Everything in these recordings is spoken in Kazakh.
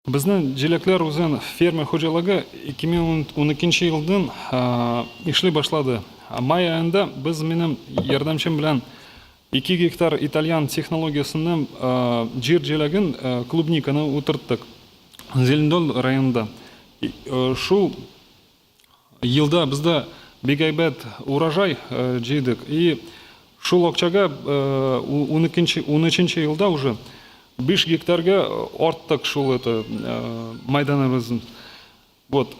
Біздің желеклер өзен фермер хожалығы 2012 жылдың ішлі башлады. Май айында біз менің ярдамшым білән 2 гектар итальян технологиясының жер желегін клубниканы отырттық. Зелендол районында. Шул елда бізді бегайбет урожай жейдік. И шул окчага 13 жылда уже 5 гектарға орттық шул это майданымыздың. Вот,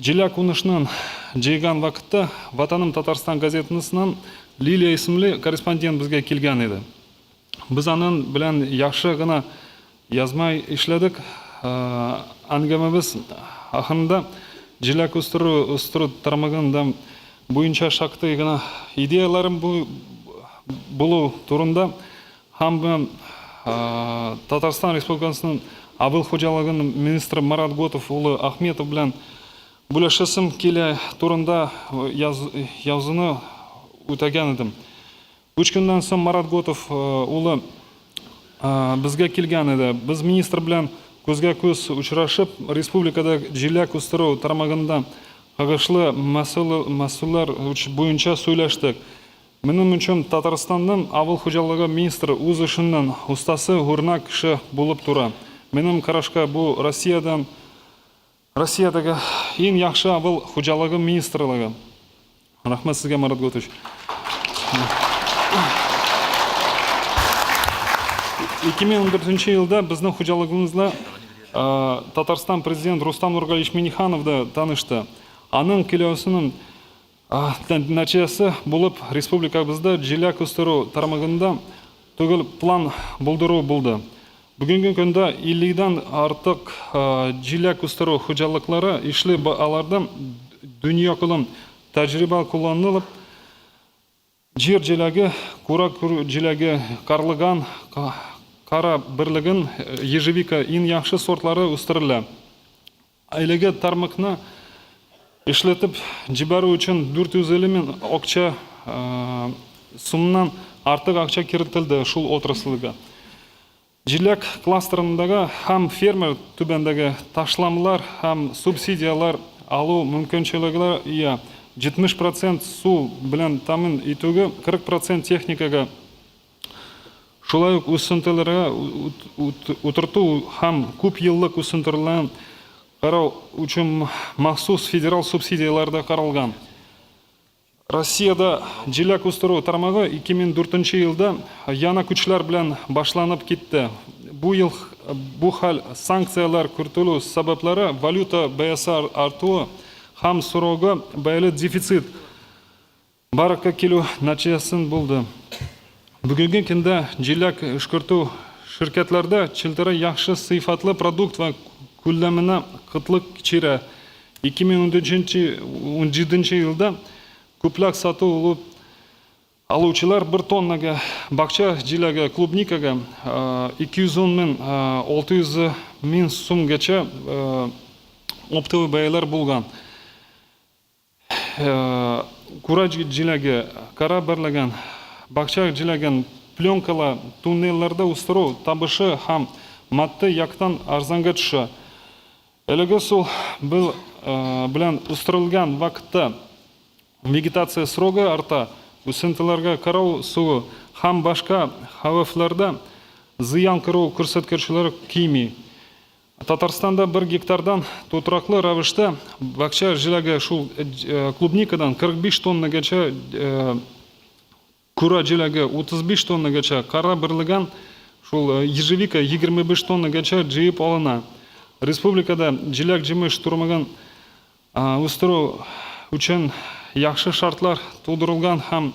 желяк унышынан жейган вақытта Ватаным Татарстан газетінісінен Лилия исімлі корреспондент бізге келген еді. Біз анын білән яқшы ғына язмай ішледік. Аңгемебіз ақырында желяк үстіру тармағында бойынша шақты ғына идеяларым болу турында һәм Татарстан Республикасының Абыл хожалығының министрі Марат Готов ұлы Ахметов білән бүлешесім келе турында языны өтеген едім. 3 күннен соң Марат Готов ұлы бізге келген еді. Біз министр білән көзге көз ұшырашып, республикада желяк үстіру тармағында қағышлы мәсулар бойынша сөйлештік. Менің үшін Татарстанның Абыл хожалығы министрі өз ішінен ұстасы ғұрна кіші болып тұра. Менің қарашқа бұл Россиядағы ең яқшы Абыл хожалығы министрлігі. Рахмет сізге, Марат Готович. 2014 жылда біздің хожалығымызда Татарстан президент Рустам Нургалиевич Миннихановды танышты. Аның келеусінің нәтижесі болып республикабызда желяк үстіру тармағында түгіл план болдыру болды. Бүгінгі күнді 50-дан артық желяк үстіру хожалықлары ішлі аларда дүния күлім тәжірибе қолданылып, жер желягі, кура желягі, қарлыған, қара бірлігін, ежевика ең яқшы сортлары үстірілі. Айлығы тармақны ішлетіп жібару үшін 450 мен ақша сумнан артық ақша керітілді шул отраслыға. Желяк кластерындағы һәм фермер түбендегі ташламалар һәм субсидиялар алу мүмкіншілігі 70% су білән тамын итуге 40% техникаға шулай үсінтілерге отырту һәм көп еллық үсінтілерін қарау үшін махсус федерал субсидияларда қаралған. Россияда желяк үстіру тармағы 2004 жылда яна күчлер білән башланып кетті. Бұл хал санкциялар күртілу сәбәплері валюта бәясы артуы һәм сұрауға бәйлі дефицит бараққа келу нәтижесін болды. Бүгінгі күнде желяк үшкірту шіркетлерді чілтері яқшы сыйфатлы продукт ва күлләміне қытлық кечері 2017 жылда көпләк сату олып алушылар 1 тоннаға бақша желягі клубникаға 210 мен 600 мен сумгача оптовый бәялар болған. Кура желягі қара бірліген, бақша желяген пленкалы туннеллерді ұстыру табышы һәм матты яқтан арзанға түші. Әлігі сол білән ұстырылған вақытта вегетация сроғы арта, үсінтілерге қарау суы һәм башқа хавафларда зиян кіру көрсеткішілері кеймей. Татарстанда 1 гектардан тотырақлы рәвішті бақша желягі шул клубникадан 45 тоннагача, кура желягі 35 тоннагача, қара бірліген шул ежевика 25 тоннагача жиып алына. Республикада желяк жемеш тұрмаған үстіру үшін яқшы шартлар тудырылған һәм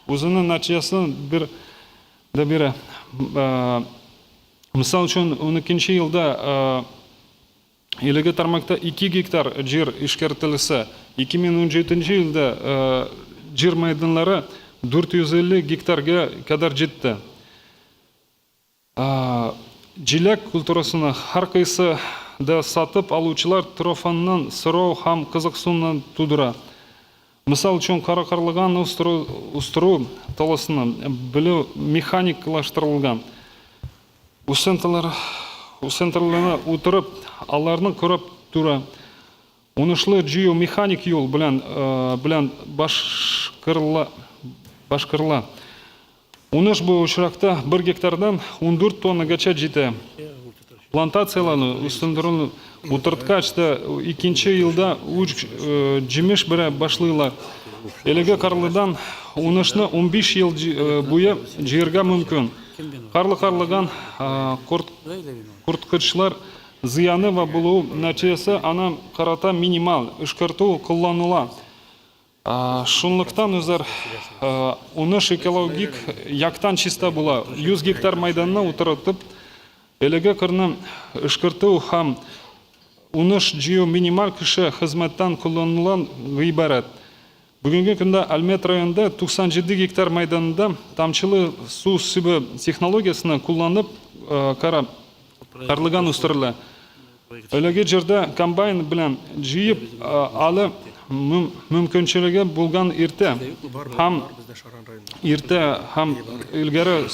өзінің нәтижесін бірі. Мысал үшін 12 жылда елігі тармақта 2 гектар жер ішкертілісі, 2017 жылда жер майданлары 450 гектарға кадар жетті. Желяк культурасына әрқайсы да сатып алушылар трофаннан сұрау һәм қызықсуынан тудыра. Мысал үшін қара-қарлыған ұстыру таласына білу механикалаштырылған. Үсентілер усентрлана утырып, аларны көріп тура. Унышлы жүйе механик yol белән башкарыла. Уныш бу очракта 1 гектардан 14 тоннагача җитә. Плантацияларны үстерүне утырткач та 2нче елда җимеш бирә башлыйлар. Әлеге карлыдан унышны 15 ел буе җыярга мөмкин. Карлыган курткычлар зыяны ва булу нәтиҗәсе аны карата минимал эшкәртү кулланыла. Шунлыктан үзәр уныш экологик яктан чиста була. 100 гектар майданны утыртып, әлеге кырны эшкәртү һәм уныш җыю минималь кеше хезмәттән кулланылган гыйбарәт. Бүгенге көндә Әлмәт районында 97 гектар майданында тамчылы су сүбе технологиясына кулланып карлыган үстерелә. Әлеге җирдә комбайн белән җыеп алы мөмкинчелеге булган иртә һәм илгәре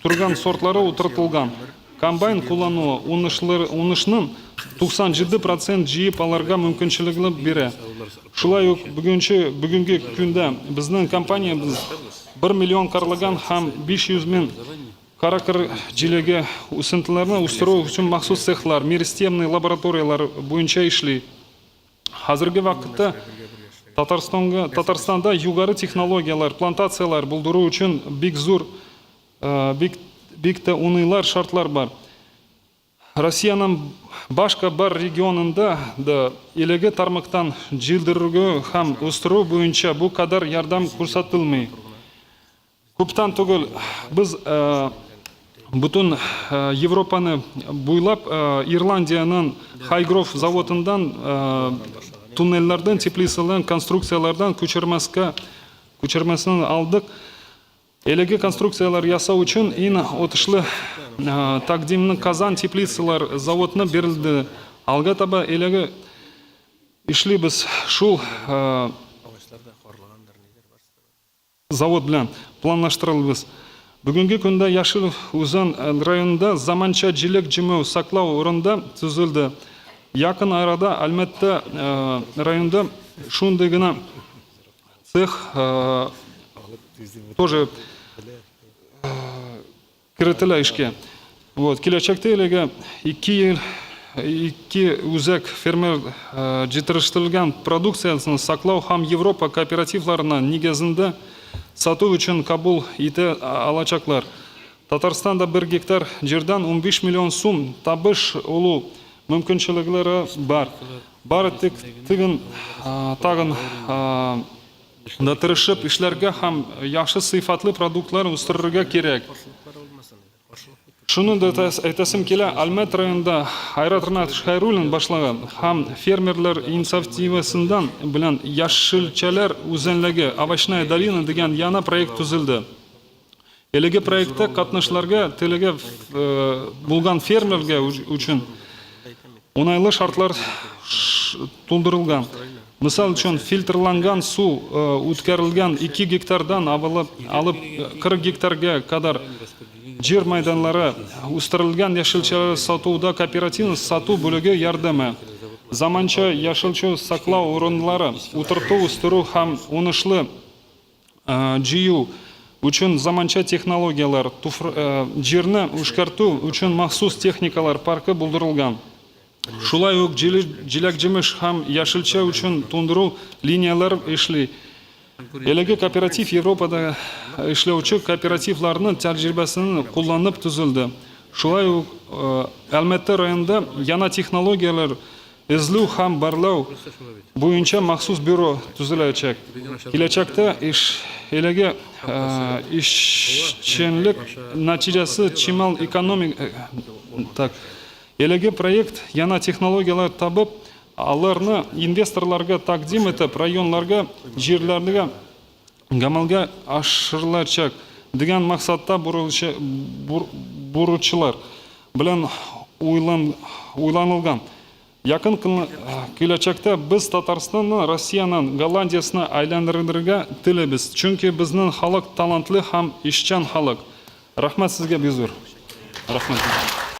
турган сортлары утыртылган. Комбайн куллануы унышның 97% җыеп аларга мөмкинчелеге бирә. Шулай ук бүгенге көндә безнең компаниябыз 1 миллион карлыган һәм 500 мең каракыр җиләге үсентеләрне үстерү өчен махсус цехлар, миристемный лабораториялар буенча эшли. Хәзерге вакытта Татарстанда югары технологиялар, плантациялар булдыру өчен бик тә уңайлы шартлар бар. Россиянең башка бар регионында да илеге тармактан җилдерүгә һәм үстерү буенча бу кадәр ярдәм күрсәтелмәй. Күптән түгел без бөтен Европаны буйлап Ирландиянең Хайгроф заводындан туннельләрдән, теплицалардан, конструкциялардан күчермәсен алдык. Әлеге конструкциялар ясау өчен иң отышлы тәкъдимне Казан теплицалар заводына бирелде. Алга таба әлеге эшлибез шул завод белән планлаштырылбыз. Бүгенге көндә Яшел Үзән районында заманча җиләк җимәү саклау урында төзелде. Якын арада Әлмәттә районында шундый гына цех тоже кертелә эшкә. Киләчәктә әлегә 2 үзәк фермер җитештерелгән продукциясын саклау һәм Европа кооперативларына нигезендә сату өчен кабул итә алачаклар. Татарстанда 1 гектар җирдән 15 миллион сум табыш улу мөмкинчелекләре бар. Бары тагын да тырышып эшләргә һәм яхшы сыйфатлы продуктлар үстерергә кирәк. Шуны да әйтәсем килә, Әлмәт районында Айрат Хәйруллин башлаган һәм фермерлар инициативасыннан белән яшелчәләр үзәнлеге Овощная долина дигән яңа проект төзелде. Әлеге проектта катнашларга теләге булган фермерларга өчен уңайлы шартлар тудырылган. Мисал өчен фильтрланган су үткәрелгән 2 гектардан алып 40 гектарга кадәр җир майданлары үстерелгән яшелчәләр сатуда кооператив сату бүлеге ярдәме. Заманча яшелчә саклау урыннары, утырту үстерү һәм унышлы җыю өчен заманча технологиялар, җирне эшкәртү өчен махсус техникалар паркы булдырылган. Шулай ук җиләк-җимеш һәм яшелчә өчен тундыру линиялары эшли. Әлеге кооператив Европада эшләүче кооперативларның тәҗрибәсен кулланып төзелде. Шулай ук Әлмәт районында яңа технологиялар эзләү һәм барлау буенча махсус бюро төзеләчәк. Киләчәктә әлеге эшчәнлек нәтиҗәсе чимал экономик Әлеге проект яңа технологиялар табып, аларны инвесторларга тәкъдим итеп, районларга, җирләргә гамәлгә ашырылачак дигән максатта буручылар белән уйланылган. Якын киләчәктә без Татарстанны, Россияны, Голландияны айландырырга теләбез. Чөнки безнең халык талантлы һәм эшчән халык. Рәхмәт сезгә бик зур. Рәхмәт.